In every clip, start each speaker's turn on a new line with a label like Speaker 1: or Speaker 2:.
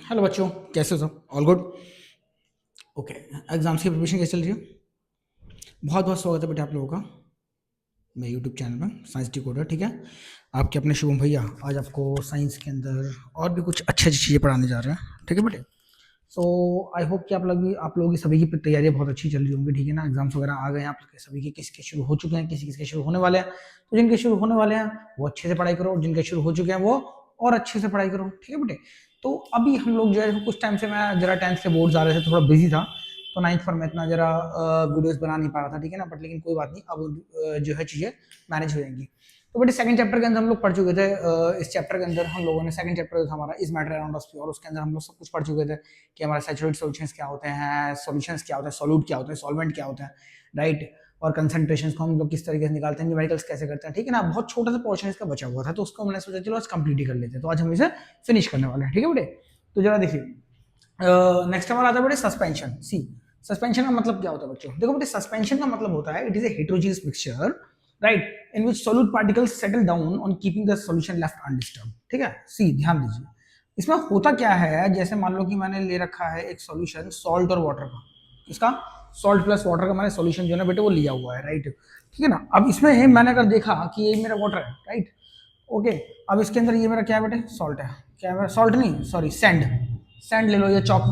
Speaker 1: Hello बच्चों, कैसे हो सब? All good? ओके। एग्जाम्स की प्रिपरेशन कैसे चल रही है? बहुत बहुत स्वागत है बेटा आप लोगों का मेरे यूट्यूब चैनल में साइंस डिकोडर। ठीक है, आपके अपने शुभम भैया आज आपको साइंस के अंदर और भी कुछ अच्छी अच्छी चीज़ें पढ़ाने जा रहे हैं। ठीक है बेटे, सो आई होप कि आप लोगों की सभी की तैयारियां बहुत अच्छी चल रही होंगी। ठीक है ना, एग्जाम्स वगैरह आ गए हैं आप लोग के सभी के, किसी के शुरू हो चुके हैं, किसी के शुरू होने वाले हैं। तो जिनके शुरू होने वाले हैं वो अच्छे से पढ़ाई करो, और जिनके शुरू हो चुके हैं वो और अच्छे से पढ़ाई करो। ठीक है बेटे, तो अभी हम लोग जो है कुछ टाइम से मैं जरा 10th के बोर्ड आ रहे थे, थोड़ा बिजी था, तो 9th पर मैं इतना जरा वीडियोस बना नहीं पा रहा था। ठीक है ना, बट लेकिन कोई बात नहीं, अब जो है चीज़ें मैनेज हो जाएंगी। तो बेटे सेकंड चैप्टर के अंदर हम लोग पढ़ चुके थे। इस चैप्टर के अंदर हम लोगों ने सेकंड चैप्टर था हमारा इज मैटर अराउंड अस, और उसके अंदर हम लोग सब कुछ पढ़ चुके थे कि हमारे सैचुरेटेड सॉल्यूशंस क्या होते हैं, सॉल्यूशंस क्या होते हैं, सॉल्यूट क्या होते हैं, सॉल्वेंट क्या होते हैं, राइट, और कंसंट्रेशंस को हम लोग किस तरीके से निकालते हैं, न्यूमेरिकल्स कैसे करते हैं। ठीक है ना, बहुत छोटा सा पोर्शन इसका बचा हुआ था, तो उसको मैंने सोचा चलो आज कंप्लीट ही कर लेते हैं। तो आज हम इसे फिनिश करने वाले हैं। ठीक है बेटे, तो जरा देखिए नेक्स्ट हमारा आता है बेटे सस्पेंशन। सी, सस्पेंशन का मतलब क्या होता है बच्चों? देखो बेटे, सस्पेंशन का मतलब होता है it is a heterogeneous mixture, right, in which solute particles settle down on keeping the solution left undisturb. ठीक है, सी ध्यान दीजिए, इसमें होता क्या है, जैसे मान लो कि मैंने ले रखा है एक सॉल्यूशन सॉल्ट और वाटर का, इसका सॉल्ट प्लस वाटर का मैंने सॉल्यूशन जो है ना बेटे वो लिया हुआ है, राइट। ठीक है ना, अब इसमें मैंने अगर देखा कि ये मेरा वाटर है, राइट, ओके, अब इसके अंदर ये मेरा क्या है बेटे? सॉल्ट है। क्या है मेरा? सॉल्ट नहीं, सॉरी, सैंड। सैंड ले लो या चौक,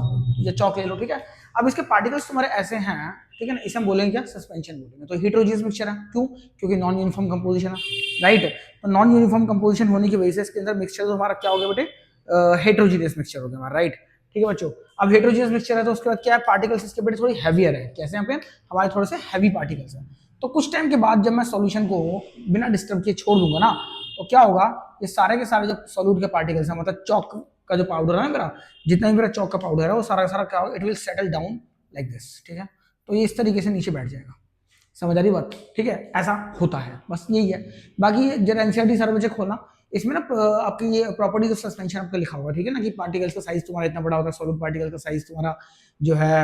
Speaker 1: या चौक ले लो। ठीक है, अब इसके पार्टिकल्स तुम्हारे ऐसे हैं, ठीक है ना, इसे हम बोलेंगे क्या? सस्पेंशन बोलेंगे। तो हेटेरोजेनियस मिक्सचर है, क्यों? क्योंकि नॉन यूनिफॉर्म कंपोजिशन है, राइट। तो नॉन यूनिफॉर्म कंपोजिशन होने की वजह से इसके अंदर मिक्सचर तो हमारा क्या हो गया बेटे? हेटेरोजेनियस मिक्सचर हो गया हमारा, राइट। ठीक है बच्चों, अब हेटेरोजेनियस मिक्सचर है तो उसके बाद क्या है? पार्टिकल्स इसके बेटे थोड़ी हैवियर है। कैसे? यहाँ पे हमारे थोड़े से हैवी पार्टिकल्स हैं। तो कुछ टाइम के बाद जब मैं सॉल्यूशन को बिना डिस्टर्ब किए छोड़ दूंगा ना, तो क्या होगा? ये सारे के सारे जो सॉल्यूट के पार्टिकल्स हैं, मतलब चौक का जो पाउडर है ना मेरा, जितना भी मेरा चौक का पाउडर है, वो सारा का सारा क्या होगा? It will settle down like this. ठीक है, तो ये इस तरीके से नीचे बैठ जाएगा। समझ आ रही बात? ठीक है, ऐसा होता है, बस यही है। बाकी जरा एनसीईआरटी सर मुझे खोलना, इसमें ना आपकी ये प्रॉपर्टीज ऑफ सस्पेंशन आपका लिखा हुआ है। ठीक है ना, कि पार्टिकल्स का साइज तुम्हारा इतना बड़ा होता है, सॉलिड पार्टिकल का साइज तुम्हारा जो है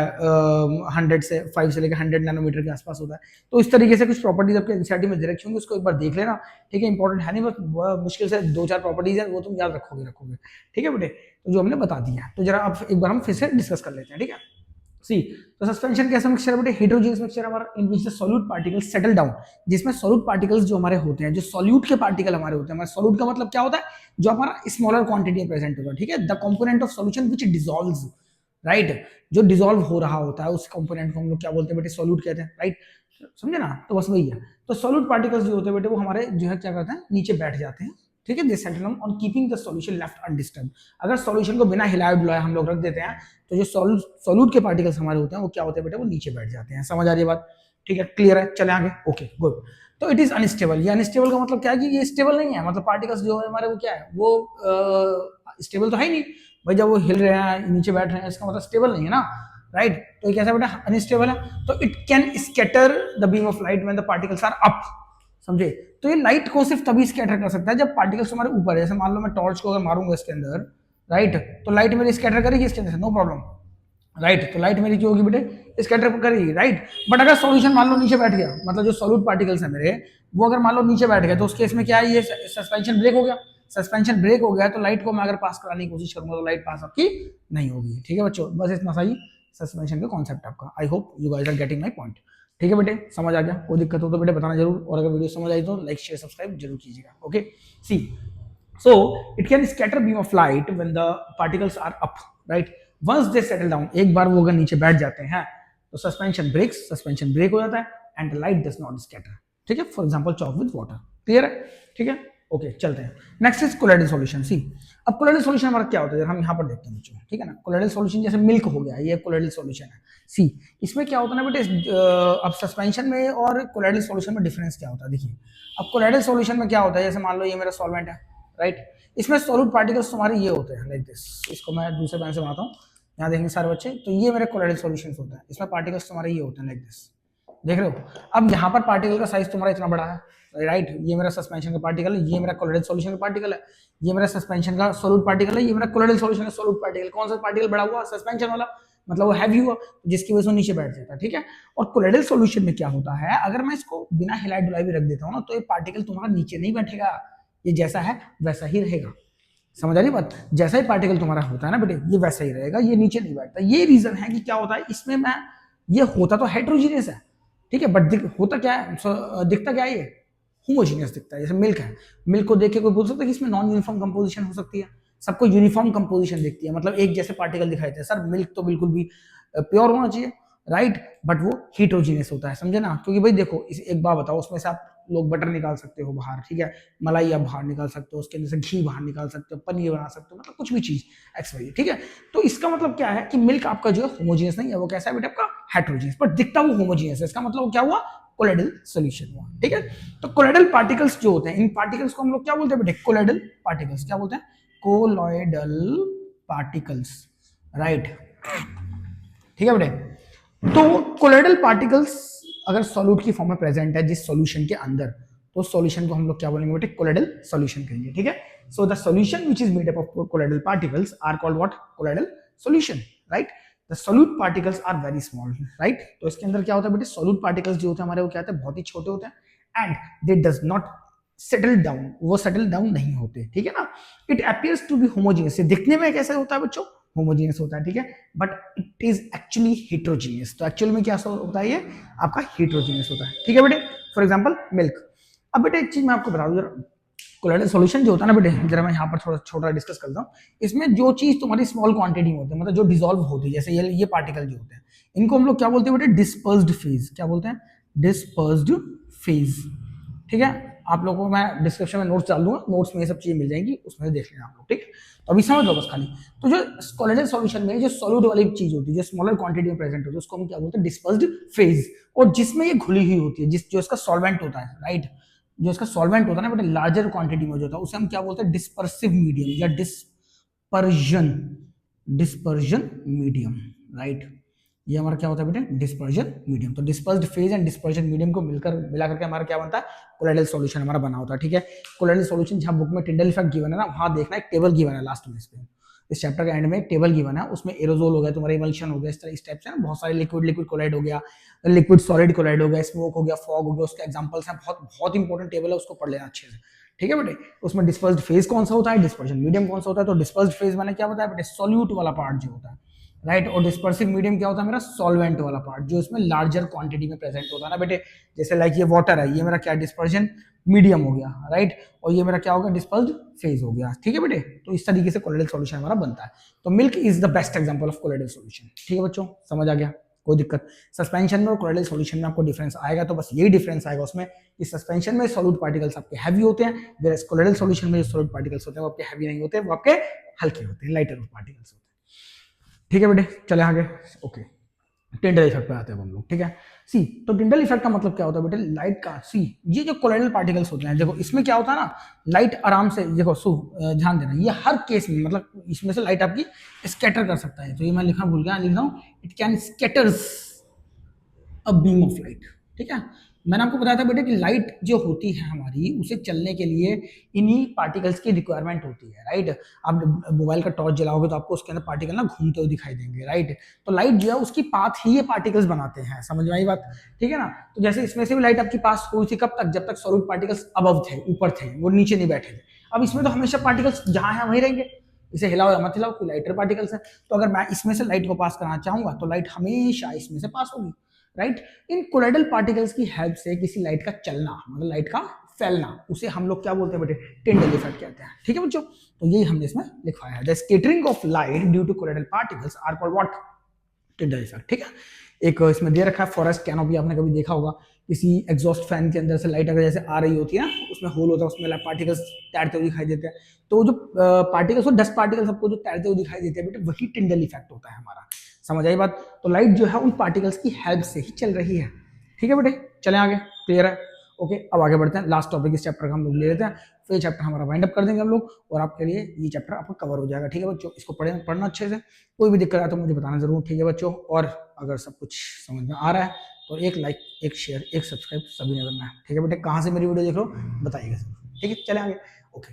Speaker 1: 100 से 5 से लेकर 100 नैनोमीटर के आसपास होता है। तो इस तरीके से कुछ प्रॉपर्टीज आपके एनसीईआरटी में दे रखी होंगी, उसको एक बार देख लेना। ठीक है, इंपॉर्टेंट है नहीं, बस मुश्किल से 2-4 प्रॉपर्टीज है, वो तुम याद रखोगे। ठीक है बेटे, तो जो हमने बता दिया, तो जरा अब एक बार हम फिर से डिस्कस कर लेते हैं। ठीक है, सी, तो सस्पेंशन कैसा मिक्सचर है बेटे? हेटेरोजेनियस मिक्सचर हमारा, in which the solute particles settle down, जिसमें सॉल्यूट पार्टिकल्स जो हमारे होते हैं, जो सॉल्यूट के पार्टिकल हमारे होते हैं, हमारे सॉल्यूट का मतलब क्या होता है? जो हमारा स्मॉलर क्वांटिटी में प्रेजेंट होगा। ठीक है, the component of solution which dissolves, right, जो डिसॉल्व हो रहा होता है उस कंपोनेंट को हम लोग क्या बोलते हैं बेटे? सॉल्यूट कहते हैं, राइट। समझे ना, तो बस वही है। तो सॉल्यूट पार्टिकल्स जो होते हैं बेटे वो हमारे जो है क्या करते हैं? नीचे बैठ जाते हैं। ठीक है, they settle down on keeping the solution left undisturb. अगर सॉल्यूशन को बिना हिलाए डुलाए हम लोग रख देते हैं, तो जो सॉल्यूट के पार्टिकल्स हमारे होते हैं वो क्या होते हैं बेटे? वो नीचे बैठ जाते हैं। समझ आ रही है बात? ठीक है, क्लियर है, चले आगे। Okay good. तो इट इज अनस्टेबल। ये अनस्टेबल का मतलब क्या है? कि ये स्टेबल नहीं है, मतलब पार्टिकल्स जो है हमारे वो क्या है? वो स्टेबल तो है ही नहीं भाई। जब वो हिल रहे हैं, नीचे बैठ रहे हैं, इसका मतलब स्टेबल नहीं है ना, राइट। तो ये कैसा बेटा? अनस्टेबल है। तो it can scatter the beam of light when the particles are up. समझे? तो ये लाइट को सिर्फ तभी स्कैटर कर सकता है जब पार्टिकल्स हमारे ऊपर है। जैसे मान लो मैं टॉर्च को अगर मारूंगा इसके अंदर, राइट, तो लाइट मेरी स्कैटर करेगी इसके अंदर, नो प्रॉब्लम, राइट। तो लाइट मेरी क्या होगी बेटे? स्कैटर करेगी, राइट। बट अगर सॉल्यूशन मान लो नीचे बैठ गया, मतलब जो सॉल्यूट पार्टिकल्स है मेरे, वो अगर मान लो नीचे बैठ गया, तो उस केस में क्या है? ये सस्पेंशन ब्रेक हो गया। सस्पेंशन ब्रेक हो गया तो लाइट को मैं अगर पास कराने की कोशिश करूंगा तो लाइट पास आपकी नहीं होगी। ठीक है बच्चों, बस इतना सा ही सस्पेंशन का कॉन्सेप्ट आपका। I hope you guys are getting my point. ठीक है बेटे, समझ आ गया? कोई दिक्कत हो तो बेटे बताना जरूर, और अगर वीडियो समझ आई तो लाइक शेयर सब्सक्राइब जरूर कीजिएगा। Okay, see, so it can scatter beam of light when the particles are up, right? Once they settle down, एक बार वो अगर नीचे बैठ जाते हैं तो सस्पेंशन ब्रेक हो जाता है, and light does not scatter. ठीक है, for example chalk with water. Clear है? ठीक है, ओके, चलते हैं। Next is colloidal solution. See, अब कोलाइडल सॉल्यूशन हमारा क्या होता है? हम यहाँ पर देखते हैं बच्चों। ठीक है ना, कोलाइडल सॉल्यूशन जैसे मिल्क हो गया, ये कोलाइडल सॉल्यूशन है। सी, इसमें क्या होता है ना बेटे? अब सस्पेंशन में और कोलाइडल सॉल्यूशन में डिफरेंस क्या होता है? देखिए, अब कोलाइडल सॉल्यूशन में क्या होता है? जैसे मान लो ये मेरा सॉल्वेंट है, राइट, इसमें सॉल्यूट पार्टिकल्स तुम्हारे ये होते हैं लाइक दिस। इसको मैं दूसरे पेन से बनाता हूँ, यहाँ देखेंगे सारे बच्चे, तो ये मेरे कोलाइडल सॉल्यूशंस होता है। इसमें पार्टिकल्स तुम्हारे ये होते हैं लाइक दिस, देख रहे हो? अब यहाँ पर पार्टिकल का साइज तुम्हारा इतना बड़ा है, राइट। ये मेरा सस्पेंशन का पार्टिकल है, ये मेरा कोलाइडल सॉल्यूशन का पार्टिकल है, ये मेरा सस्पेंशन का सॉल्यूट पार्टिकल है, ये मेरा कोलाइडल सॉल्यूशन का सॉल्यूट पार्टिकल। कौन सा पार्टिकल बड़ा हुआ? सस्पेंशन वाला, मतलब वो हैवी हुआ, जिसकी वजह से नीचे बैठ जाता है। ठीक है, और कोलाइडल सॉल्यूशन में क्या होता है? अगर मैं इसको बिना हिलाई डुलाई भी रख देता हूँ ना, तो ये पार्टिकल तुम्हारा नीचे नहीं बैठेगा, ये जैसा है वैसा ही रहेगा। समझ आ रही बात? जैसा ही पार्टिकल तुम्हारा होता है ना बेटे, ये वैसा ही रहेगा, ये नीचे नहीं बैठता। ये रीजन है कि क्या होता है इसमें, मैं ये होता तो हेट्रोजीनियस है, ठीक है, बट होता क्या है, दिखता क्या है ये, होमोजीनियस दिखता है। जैसे मिल्क है, मिल्क को देख के कोई बोल सकता है कि इसमें नॉन यूनिफॉर्म कंपोजिशन हो सकती है? सबको यूनिफॉर्म कंपोजिशन दिखती है, मतलब एक जैसे पार्टिकल दिखाई देते हैं। सर मिल्क तो बिल्कुल भी प्योर होना चाहिए, राइट, बट वो हीट्रोजीनियस होता है, समझे ना? क्योंकि भाई देखो, एक बात बताओ, उसमें से आप लोग बटर निकाल सकते हो बाहर, ठीक है, मलाई आप बाहर निकाल सकते हो, उसके अंदर से घी बाहर निकाल सकते हो, पनीर बना सकते हो, मतलब कुछ भी चीज एक्स वाई, ठीक है। तो इसका मतलब क्या है कि मिल्क आपका जो है होमोजीनियस नहीं है, वो कैसा है बेटा आपका, हेट्रोजीनियस, बट दिखता वो होमोजीनियस है। इसका मतलब क्या हुआ, कोलोइडल सॉल्यूशन हुआ, ठीक है। तो कोलोइडल पार्टिकल्स जो होते हैं, इन पार्टिकल्स को हम लोग क्या बोलते हैं बेटे, कोलोइडल पार्टिकल्स, क्या बोलते हैं, कोलोइडल पार्टिकल्स, राइट, ठीक है बेटे। तो कोलोइडल पार्टिकल्स अगर सॉल्यूट की फॉर्म में प्रेजेंट है जिस सॉल्यूशन के अंदर, तो सॉल्यूशन को हम लोग क्या बोलेंगे बेटे, कोलोइडल सॉल्यूशन कहेंगे, ठीक है। So the solution which is made up of colloidal particles are called what, colloidal solution, right. The solute particles are very small, right. तो इसके अंदर क्या होता है बेटे, सॉल्यूट पार्टिकल्स जो होते हैं हमारे, वो क्या होते हैं, बहुत ही छोटे होते हैं, and they does not settle down, वो सेटल डाउन नहीं होते, ठीक है ना। It appears to be homogeneous, दिखने में कैसे होता है बच्चों, होमोजीनियस होता है, ठीक है, but it is actually heterogeneous. तो एक्चुअल में क्या होता है, ये आपका हेट्रोजीनियस होता है, ठीक है बेटे। For example milk. अब बेटे एक चीज मैं आपको बता दूं, जरा कोलोइडल सॉल्यूशन जो होता है ना बेटे, जरा मैं यहाँ पर थोड़ा छोटा डिस्कस करता हूँ। इसमें जो चीज तुम्हारी स्मॉल क्वांटिटी में होती है, मतलब जो डिसॉल्व होती है, जैसे ये पार्टिकल जो होते हैं, इनको हम लोग क्या बोलते हैं बेटे, डिस्पर्स्ड फेज, क्या बोलते हैं, डिस्पर्स्ड फेज, ठीक है। आप लोगों को मैं डिस्क्रिप्शन में नोट्स डाल दूंगा, नोट्स में ये सब चीजें मिल जाएंगी, उसमें से देख लेना आप लोग, ठीक है। तो अभी समझ लो बस खाली। तो जो कोलोइडल सॉल्यूशन में जो सॉल्यूट वाली चीज होती है, जो स्मॉलर क्वांटिटी में प्रेजेंट होती है, उसको हम क्या बोलते हैं, डिस्पर्स्ड फेज। और जिसमें ये घुली हुई होती है, जो इसका सॉल्वेंट होता है, राइट, जो इसका सॉल्वेंट होता है ना बेटा, लार्जर क्वांटिटी में जो होता है, उसे हम क्या बोलते हैं, डिस्पर्सिव मीडियम या डिस्पर्जन, डिस्पर्जन मीडियम, राइट। ये हमारा क्या होता है बेटे, डिस्पर्जन मीडियम। तो dispersed phase and dispersion medium को मिलाकर के हमारा क्या बनता है, कोलोइडल सॉल्यूशन हमारा बना होता है, ठीक है। कोलोइडल सॉल्यूशन जहां बुक में टिंडल इफेक्ट गिवन है ना, वहां देखना एक टेबल गिवन है लास्ट में, इस चैप्टर के एंड में एक टेबल गिवन है, उसमें एरोजोल हो गया, तुम्हारा इमल्शन हो गया, इस तरह इस टाइप से ना बहुत सारे लिक्विड लिक्विड कोलाइड हो गया, लिक्विड सॉलिड कोलाइड हो गया, स्मोक हो गया, फॉग हो गया, उसके एग्जांपल्स हैं, बहुत बहुत इंपॉर्टेंट टेबल है, उसको पढ़ लेना अच्छे से, ठीक है बेटे। उसमें डिस्पर्स्ड फेज कौन सा होता है, डिस्पर्जन मीडियम कौन सा होता है। तो डिस्पर्स्ड फेज मैंने क्या बताया बेटे, सॉल्यूट वाला पार्ट जो होता है, राइट। और डिस्पर्सिव मीडियम क्या होता है मेरा, सॉल्वेंट वाला पार्ट, जो इसमें लार्जर क्वांटिटी में प्रेजेंट होता है ना बेटे। जैसे लाइक ये वाटर है, ये मेरा क्या डिस्पर्जन मीडियम हो गया, राइट, और ये मेरा क्या होगा, डिस्पर्स्ड फेज हो गया, ठीक है बेटे। तो इस तरीके से कोलोइडल सॉल्यूशन हमारा बनता है। तो milk is the best example of colloidal solution, ठीक है बच्चों, समझ आ गया, कोई दिक्कत। सस्पेंशन में और कोलोइडल सॉल्यूशन में आपको डिफरेंस आएगा, तो बस यही डिफरेंस आएगा उसमें कि सस्पेंशन में सॉलिड पार्टिकल्स आपके हैवी होते हैं, वेयरएज कोलोइडल सॉल्यूशन में जो सॉलिड पार्टिकल्स होते हैं वो आपके हैवी नहीं होते, वो आपके हल्के होते हैं, लाइटर पार्टिकल्स होते हैं, ठीक है बेटे। चले आगे, ओके। टिंडल इफेक्ट पे आते हैं हम लोग, ठीक है। सी, तो टिंडल इफेक्ट का मतलब क्या होता है बेटे, लाइट का, सी, ये जो कोलोइडल पार्टिकल्स होते हैं, देखो इसमें क्या होता है ना, लाइट आराम से, देखो ध्यान देना, ये हर केस में, मतलब इसमें से लाइट आपकी स्कैटर कर सकता है। तो ये मैं लिखना भूल गया, लिख रहा हूँ, it can scatters a beam of light, ठीक है। मैंने आपको बताया था बेटे कि लाइट जो होती है हमारी, उसे चलने के लिए इन्हीं पार्टिकल्स की रिक्वायरमेंट होती है, राइट। आप मोबाइल का टॉर्च जलाओगे तो आपको उसके अंदर पार्टिकल ना घूमते हुए दिखाई देंगे, राइट। तो लाइट जो है उसकी पाथ ही ये पार्टिकल्स बनाते हैं, समझ में आई बात, ठीक है ना। तो जैसे इसमें से भी लाइट आपकी पास हुई थी, कब तक, जब तक सॉलिड पार्टिकल्स अबव थे, ऊपर थे, वो नीचे नहीं बैठे थे। अब इसमें तो हमेशा पार्टिकल्स जहां है वहीं रहेंगे, इसे हिलाओ या मत हिलाओ, कोई लाइटर पार्टिकल्स है। तो अगर मैं इसमें से लाइट को पास कराना चाहूंगा तो लाइट हमेशा इसमें से पास होगी, राइट। इन कोलोइडल पार्टिकल्स की हेल्प से किसी लाइट का चलना, मतलब लाइट का फैलना, उसे हम लोग क्या बोलते हैं बेटे, टिंडल इफेक्ट कहते हैं, ठीक है बच्चों। तो यही हमने इसमें लिखवाया है, the scattering of light due to colloidal particles are called what, Tyndall effect, ठीक है। एक इसमें दे रखा है फॉरेस्ट कैनोपी, आपने कभी देखा होगा, किसी एग्जॉस्ट फैन के अंदर से लाइट अगर जैसे आ रही होती है ना, उसमें होल होता है, उसमें पार्टिकल्स तैरते हुए दिखाई देते हैं। तो जो पार्टिकल्स और डस्ट पार्टिकल्स सबको जो तैरते हुए दिखाई देते हैं बेटे, वही टिंडल इफेक्ट होता है हमारा, समझ आई बात। तो लाइट जो है उन पार्टिकल्स की हेल्प से ही चल रही है, ठीक है बेटे। चले आगे, क्लियर है, ओके। अब आगे बढ़ते हैं, लास्ट टॉपिक इस चैप्टर का हम लोग ले लेते हैं, फिर चैप्टर हमारा वाइंड अप कर देंगे हम लोग, और आपके लिए ये चैप्टर आपका कवर हो जाएगा, ठीक है बच्चों। इसको पढ़ना अच्छे से, कोई भी दिक्कत आए तो मुझे बताना जरूर, ठीक है बच्चों। और अगर सब कुछ समझ में आ रहा है तो एक लाइक, एक शेयर, एक सब्सक्राइब सभी ने करना है, ठीक है बेटे। कहाँ से मेरी वीडियो देख रहे हो बताइएगा, ठीक है। चले आगे, ओके।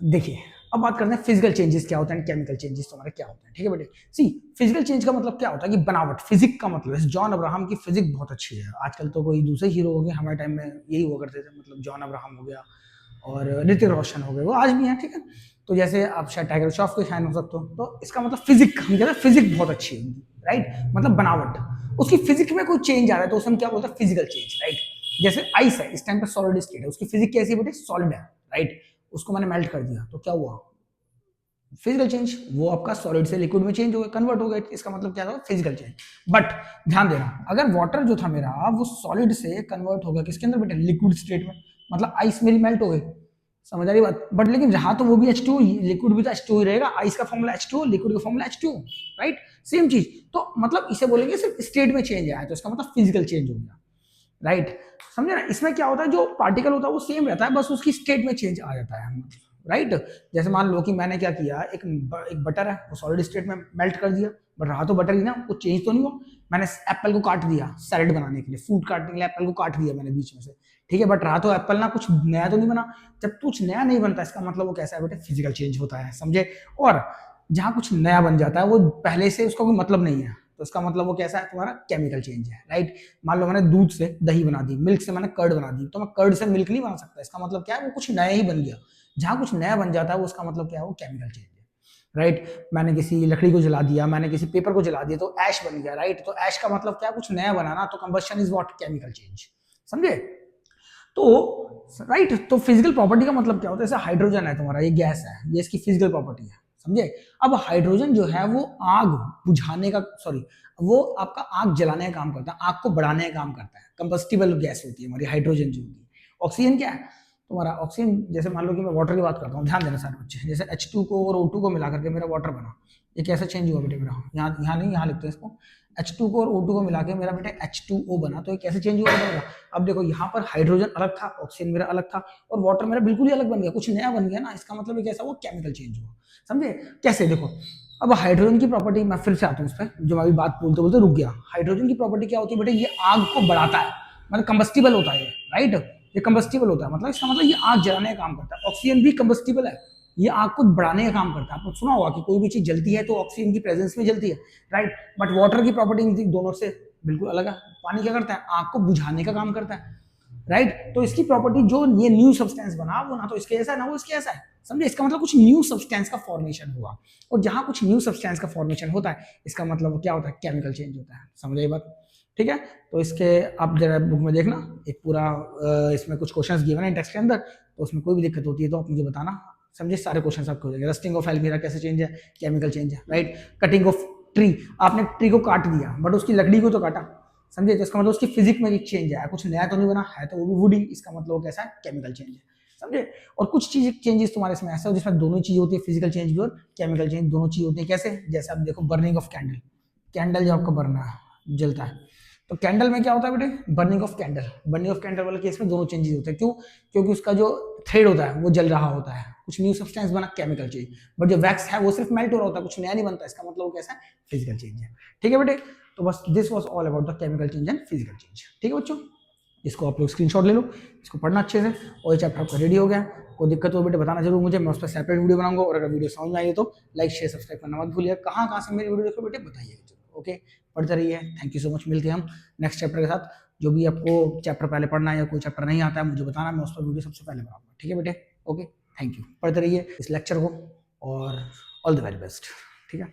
Speaker 1: तो देखिए, अब बात करते हैं फिजिकल चेंजेस क्या होता है, केमिकल चेंजेस तुम्हारे क्या होते हैं, ठीक है बेटे। सी, फिजिकल चेंज का मतलब क्या होता है कि बनावट, फिजिक का मतलब है। जॉन अब्राहम की फिजिक बहुत अच्छी है, आजकल तो कोई दूसरे हीरो हो गए, हमारे टाइम में यही हुआ करते थे, मतलब जॉन अब्राहम हो गया और ऋतिक रोशन हो गए, वो आज भी हैं, ठीक है। तो जैसे आप शायद टाइगर श्रॉफ के फैन हो सकते हो, तो इसका मतलब फिजिक, हम कहते हैं फिजिक बहुत अच्छी है, राइट, मतलब बनावट, उसकी फिजिक में कोई चेंज आ रहा है तो उसे हम क्या बोलते हैं, फिजिकल चेंज, राइट। जैसे आइस है, इस टाइम पे सॉलिड स्टेट है, उसकी फिजिक कैसी है बेटे, सॉलिड है, राइट, उसको मैंने मेल्ट कर दिया तो क्या हुआ, फिजिकल चेंज, वो आपका सॉलिड से लिक्विड में चेंज हो गया, कन्वर्ट हो गया, इसका मतलब क्या था, फिजिकल चेंज। बट ध्यान देना, अगर वाटर जो था मेरा वो सॉलिड से कन्वर्ट हो गया किसके अंदर बेटे, लिक्विड स्टेट में, मतलब आइस मेरी मेल्ट हो गई, समझ आ रही बात, बट लेकिन रहा तो वो भी H2, लिक्विड भी तो H2 ही रहेगा, आइस का फॉर्मूला H2, लिक्विड का फॉर्मूला H2, राइट, सेम चीज, तो मतलब इसे बोलेंगे सिर्फ स्टेट में चेंज आया तो इसका मतलब फिजिकल चेंज हो गया, राइट, समझे ना। इसमें क्या होता है, जो पार्टिकल होता है वो सेम रहता है, बस उसकी स्टेट में चेंज आ जाता है, राइट। जैसे मान लो कि मैंने क्या किया, एक बटर है, वो सॉलिड स्टेट में मेल्ट कर दिया, बट रहा तो बटर ही ना, कुछ चेंज तो नहीं हुआ। मैंने एप्पल को काट दिया सैलेड बनाने के लिए, फ्रूट काटने के लिए एप्पल को काट दिया मैंने बीच में से, ठीक है, बट रहा तो एप्पल ना, कुछ नया तो नहीं बना। जब कुछ नया नहीं बनता, इसका मतलब वो कैसा है बेटे, फिजिकल चेंज होता है, समझे। और जहां कुछ नया बन जाता है, वो पहले से उसका कोई मतलब नहीं है, तो इसका मतलब वो कैसा है, तुम्हारा केमिकल चेंज है, राइट। मान लो मैंने दूध से दही बना दी, मिल्क से मैंने कर्ड बना दी, तो मैं कर्ड से मिल्क नहीं बना सकता, इसका मतलब क्या है, वो कुछ नया ही बन गया। जहां कुछ नया बन जाता है, वो उसका मतलब क्या है, वो केमिकल चेंज है, राइट। मैंने किसी लकड़ी को जला दिया, मैंने किसी पेपर को जला दिया, तो ऐश बन गया, राइट। तो ऐश का मतलब क्या, कुछ नया बनाना, तो combustion is what, chemical change, समझे। तो राइट, तो फिजिकल प्रॉपर्टी का मतलब क्या होता है, जैसे हाइड्रोजन है तुम्हारा, ये गैस है, ये इसकी फिजिकल प्रॉपर्टी है, समझे। अब हाइड्रोजन जो है वो आग बुझाने का, सॉरी, वो आपका आग जलाने का काम करता है, आग को बढ़ाने का काम करता है, कंबस्टिबल गैस होती है हमारी हाइड्रोजन जो होती है। ऑक्सीजन क्या है तुम्हारा, ऑक्सीजन, जैसे मान लो कि मैं वाटर की बात करता हूँ, ध्यान देना सारे बच्चे, जैसे H2 को और O2 को मिला करके मेरा वाटर बना, ये कैसे चेंज हुआ बेटे मेरा, यहाँ यहाँ नहीं, यहाँ लिखते हैं इसको, H2 को और O2 को मिला के मेरा बेटे H2O बना, तो ये कैसे चेंज हुआ बेटा। अब देखो यहाँ पर हाइड्रोजन अलग था, ऑक्सीजन मेरा अलग था, और वाटर मेरा बिल्कुल ही अलग बन गया, कुछ नया बन गया ना, इसका मतलब कैसा हुआ, केमिकल चेंज हुआ, समझे। कैसे, देखो, अब हाइड्रोजन की प्रॉपर्टी, मैं फिर से आता हूँ उस पर, जो मैं अभी बात बोलते बोलते रुक गया। हाइड्रोजन की प्रॉपर्टी क्या होती है बेटे, ये आग को बढ़ाता है, मतलब कंबस्टिबल होता है, राइट, ये कंबस्टिबल होता है, मतलब इसका मतलब ये आग जलाने का काम करता है। ऑक्सीजन भी कंबस्टिबल है, ये आग को बढ़ाने का काम करता है। आपने सुना होगा कि कोई भी चीज जलती है तो ऑक्सीजन की प्रेजेंस में जलती है, राइट, बट वाटर की प्रॉपर्टी इन दोनों से बिल्कुल अलग है। पानी क्या करता है, आग को बुझाने का काम करता है, राइट। तो इसकी प्रॉपर्टी, जो ये न्यू सब्सटेंस बना, वो ना तो इसके जैसा है ना वो इसके जैसा है, समझे। इसका मतलब कुछ न्यू सब्सटेंस का फॉर्मेशन हुआ, और जहां कुछ न्यू सब्सटेंस का फॉर्मेशन होता है, इसका मतलब क्या होता है, केमिकल चेंज होता है, समझ ये बात, ठीक है। तो इसके आप जरा बुक में देखना, एक पूरा इसमें कुछ क्वेश्चंस गिवन है टेक्स्ट के अंदर, तो उसमें कोई भी दिक्कत होती है तो आप मुझे बताना, समझे। सारे क्वेश्चन आपको हो जाएंगे। रस्टिंग ऑफ एल्मीरा कैसे चेंज है, केमिकल चेंज है, राइट। कटिंग ऑफ ट्री, आपने ट्री को काट दिया बट उसकी लकड़ी को तो काटा, समझे, तो इसका मतलब उसकी फिजिक में चेंज है, कुछ नया तो नहीं बना है, तो वो भी वुड ही, इसका मतलब कैसा है, केमिकल चेंज है, समझे। और कुछ चीज चेंजेस तुम्हारे इसमें ऐसा हो जिसमें दोनों चीज होती है, फिजिकल चेंज भी और केमिकल चेंज, दोनों चीज होती है। कैसे, जैसे आप देखो बर्निंग ऑफ कैंडल, कैंडल जो आपका बर्न जलता है, तो कैंडल में क्या होता है बेटे, burning of candle, burning of candle वाले केस में दोनों चेंजेस होते हैं। क्यों, क्योंकि उसका जो थ्रेड होता है वो जल रहा होता है, कुछ न्यू सब्सटेंस बना, केमिकल चेंज, बट जो वैक्स है वो सिर्फ मेल्ट हो रहा होता है, कुछ नया नहीं बनता, इसका मतलब वो कैसा है, फिजिकल चेंज है, ठीक है बेटे। तो बस this was all about the chemical change and physical change, ठीक है बच्चों। इसको आप लोग स्क्रीनशॉट ले लो, इसको पढ़ना अच्छे से, और ये चैप्टर आपका रेडी हो गया। कोई दिक्कत हो बेटे बताना जरूर मुझे, मैं उस पर सेपरेट वीडियो बनाऊंगा, और अगर वीडियो समझ में आई तो लाइक शेयर सब्सक्राइब करना मत भूलिए। कहाँ कहाँ से मेरी वीडियो देखो बेटे बताइए, ओके। पढ़ते रहिए, थैंक यू सो मच, मिलते हैं हम नेक्स्ट चैप्टर के साथ। जो भी आपको चैप्टर पहले पढ़ना है या कोई चैप्टर नहीं आता है मुझे बताना, मैं उस पर वीडियो सबसे पहले बनाऊंगा, ठीक है बेटे, ओके। थैंक यू, पढ़ते रहिए इस लेक्चर को, और ऑल द वेरी बेस्ट, ठीक है।